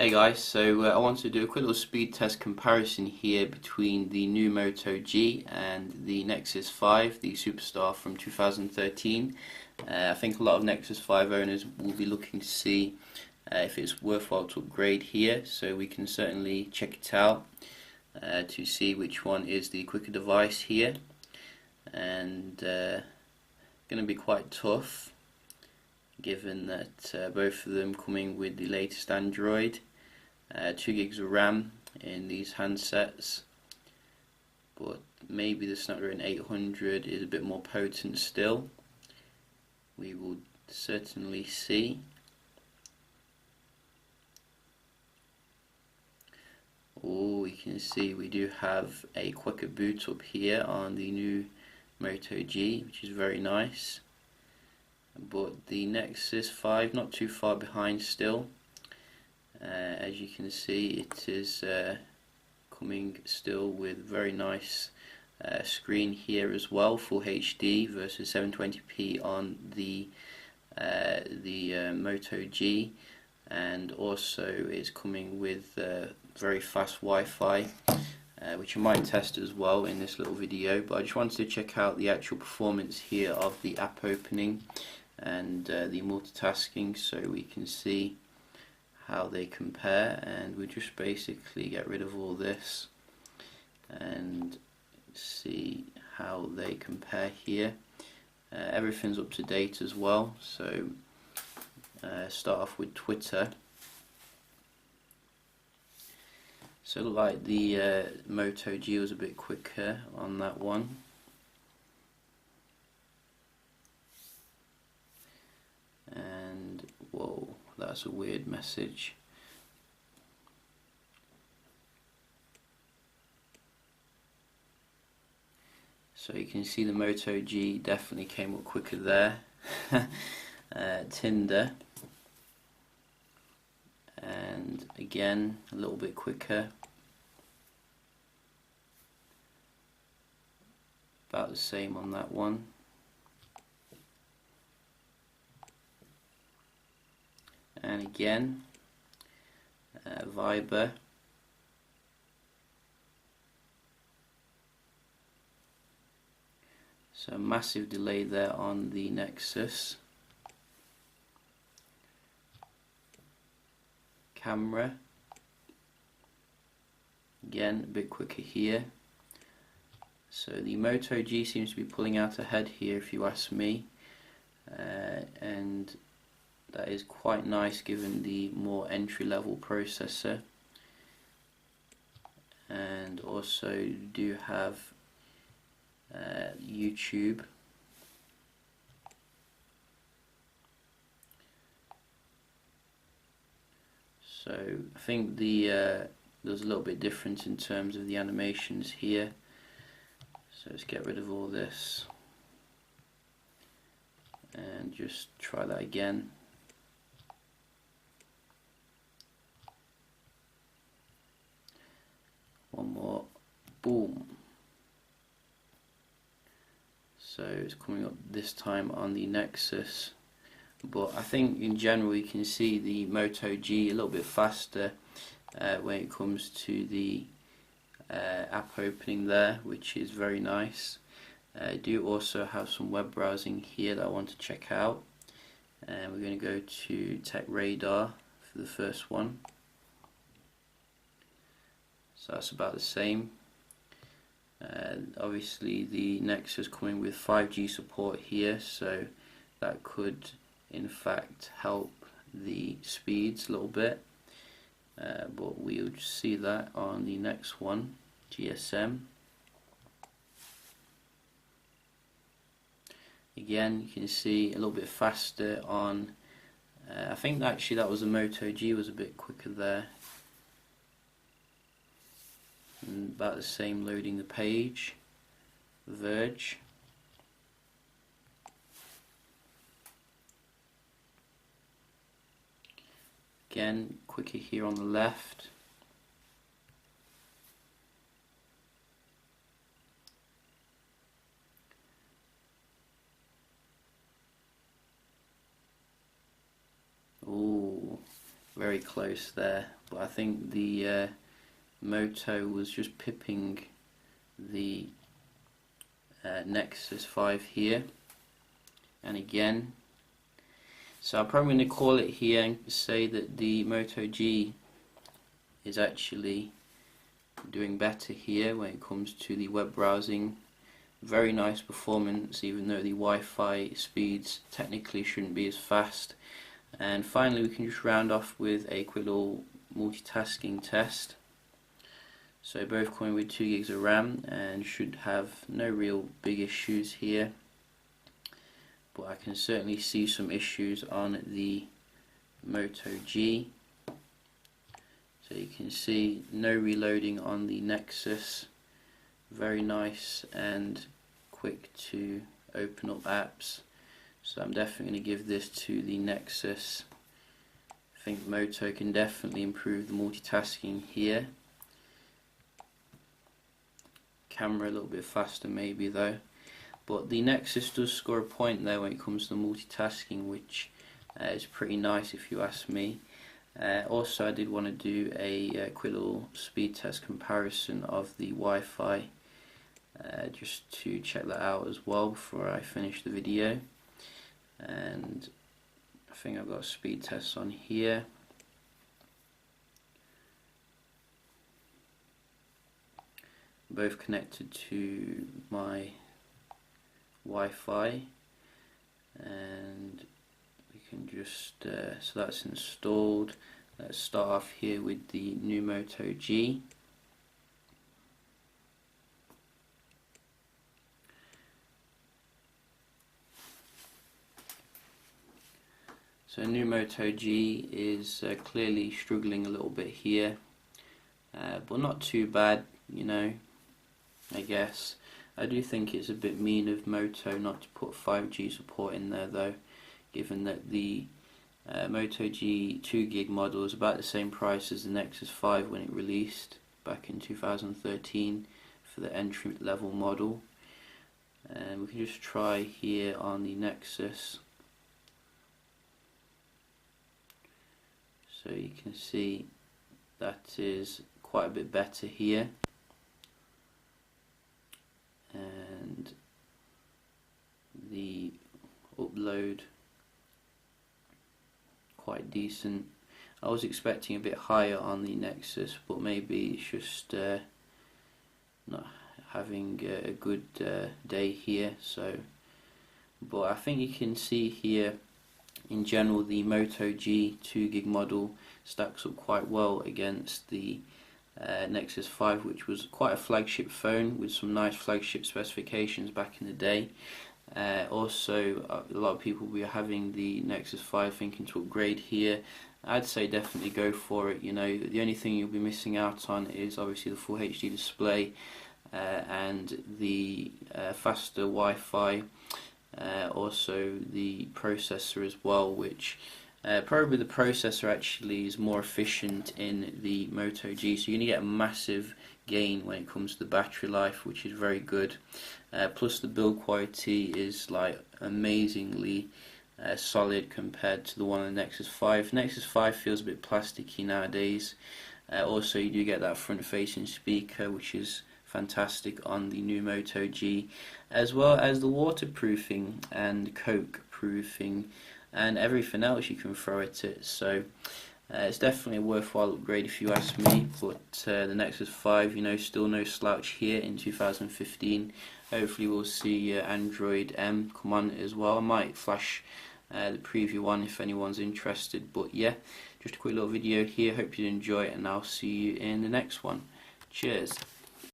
Hey guys, so I want to do a quick little speed test comparison here between the new Moto G and the Nexus 5, the Superstar from 2013. I think a lot of Nexus 5 owners will be looking to see if it's worthwhile to upgrade here, so we can certainly check it out to see which one is the quicker device here. And going to be quite tough, given that both of them coming with the latest Android, 2 gigs of RAM in these handsets, but maybe the Snapdragon 800 is a bit more potent still. We will certainly see. Oh, we can see we do have a quicker boot up here on the new Moto G, which is very nice. But the Nexus 5 not too far behind still. As you can see, it is coming still with very nice screen here as well, full HD versus 720p on the Moto G, and also it's coming with very fast Wi-Fi, which I might test as well in this little video. But I just wanted to check out the actual performance here of the app opening and the multitasking, so we can see how they compare. And we just basically get rid of all this and see how they compare here. Everything's up to date as well, so start off with Twitter. So like the Moto G was a bit quicker on that one. And whoa, that's a weird message. So you can see the Moto G definitely came up quicker there. Tinder, and again a little bit quicker, about the same on that one. And again Viber, so massive delay there on the Nexus. Camera, again a bit quicker here. So the Moto G seems to be pulling out ahead here, if you ask me, and that is quite nice given the more entry-level processor. And also do have YouTube. So I think there's a little bit different in terms of the animations here. So let's get rid of all this and just try that again. One more, boom. So it's coming up this time on the Nexus, but I think in general you can see the Moto G a little bit faster when it comes to the app opening there, which is very nice. I do also have some web browsing here that I want to check out, and we're going to go to Tech Radar for the first one. So that's about the same. Obviously the Nexus coming with 5G support here, so that could in fact help the speeds a little bit, but we'll see that on the next one, GSM. Again you can see a little bit faster on I think actually that was the Moto G was a bit quicker there, and about the same loading the page. Verge, again quicker here on the left. very close there, but I think the Moto was just pipping the Nexus 5 here, and again. So I'm probably going to call it here and say that the Moto G is actually doing better here when it comes to the web browsing. Very nice performance, even though the Wi-Fi speeds technically shouldn't be as fast. And finally, we can just round off with a quick little multitasking test. So both coming with 2 gigs of RAM and should have no real big issues here, but I can certainly see some issues on the Moto G. So you can see no reloading on the Nexus. Very nice and quick to open up apps. So I'm definitely going to give this to the Nexus. I think Moto can definitely improve the multitasking here. Camera a little bit faster maybe though, but the Nexus does score a point there when it comes to multitasking, which is pretty nice if you ask me. Also, I did want to do a quick little speed test comparison of the Wi-Fi, just to check that out as well before I finish the video. And I think I've got speed tests on here. Both connected to my Wi-Fi, and we can just so that's installed. Let's start off here with the new Moto G. So new Moto G is clearly struggling a little bit here, but not too bad, you know, I guess. I do think it's a bit mean of Moto not to put 5G support in there though, given that the Moto G 2 gig model is about the same price as the Nexus 5 when it released back in 2013 for the entry level model. And we can just try here on the Nexus. So you can see that is quite a bit better here, and the upload quite decent. I was expecting a bit higher on the Nexus, but maybe it's just not having a good day here. So, but I think you can see here in general the Moto G 2 gig model stacks up quite well against the Nexus 5, which was quite a flagship phone with some nice flagship specifications back in the day. Also, a lot of people will be having the Nexus 5 thinking to upgrade here. I'd say definitely go for it. You know, the only thing you'll be missing out on is obviously the full HD display and the faster Wi-Fi. Also the processor as well, which probably the processor actually is more efficient in the Moto G, so you're going to get a massive gain when it comes to the battery life, which is very good. Plus the build quality is like amazingly solid compared to the one on the Nexus 5. Nexus 5 feels a bit plasticky nowadays. Also you do get that front facing speaker, which is fantastic on the new Moto G, as well as the waterproofing and coke proofing and everything else you can throw at it. So it's definitely a worthwhile upgrade if you ask me. But the Nexus 5, you know, still no slouch here in 2015. Hopefully we'll see Android M come on as well. I might flash the preview one if anyone's interested. But yeah, just a quick little video here. Hope you enjoy it, and I'll see you in the next one. Cheers.